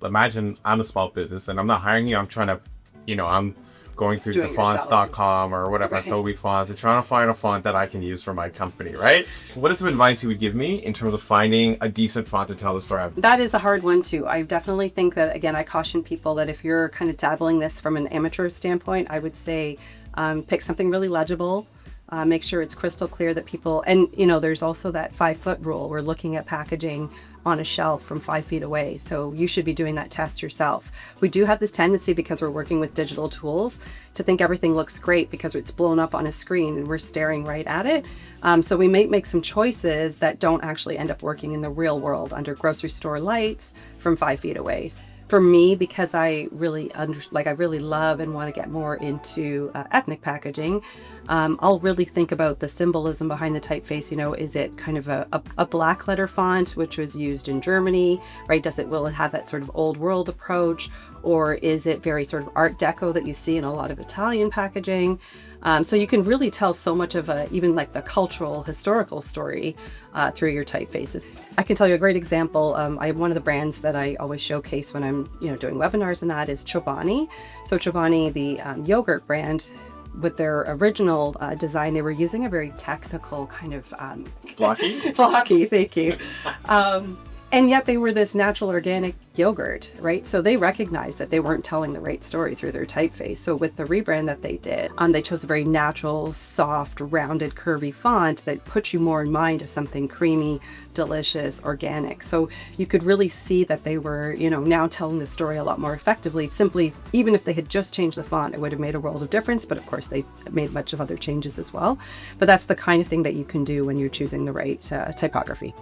Imagine I'm a small business and I'm not hiring you. I'm trying to, I'm going through thefonts.com or whatever, right. Adobe fonts, and trying to find a font that I can use for my company, right? What is some advice you would give me in terms of finding a decent font to tell the story? That is a hard one too. I definitely think that, again, I caution people that if you're kind of dabbling this from an amateur standpoint, I would say pick something really legible. Make sure it's crystal clear that people, and there's also that 5-foot rule. We're looking at packaging on a shelf from 5 feet away. So you should be doing that test yourself. We do have this tendency, because we're working with digital tools, to think everything looks great because it's blown up on a screen and we're staring right at it. So we may make some choices that don't actually end up working in the real world under grocery store lights from 5 feet away. For me, because I really love and want to get more into ethnic packaging, I'll really think about the symbolism behind the typeface. Is it kind of a black letter font, which was used in Germany, right? Will it have that sort of old world approach? Or is it very sort of art deco that you see in a lot of Italian packaging? So you can really tell so much of even like the cultural, historical story through your typefaces. I can tell you a great example. I have one of the brands that I always showcase when I'm doing webinars, and that is Chobani. So Chobani, the yogurt brand, with their original design, they were using a very technical kind of blocky. Blocky, thank you. And yet they were this natural organic yogurt, right? So they recognized that they weren't telling the right story through their typeface. So with the rebrand that they did, they chose a very natural, soft, rounded, curvy font that puts you more in mind of something creamy, delicious, organic. So you could really see that they were, now telling the story a lot more effectively. Simply, even if they had just changed the font, it would have made a world of difference. But of course, they made much of other changes as well. But that's the kind of thing that you can do when you're choosing the right typography.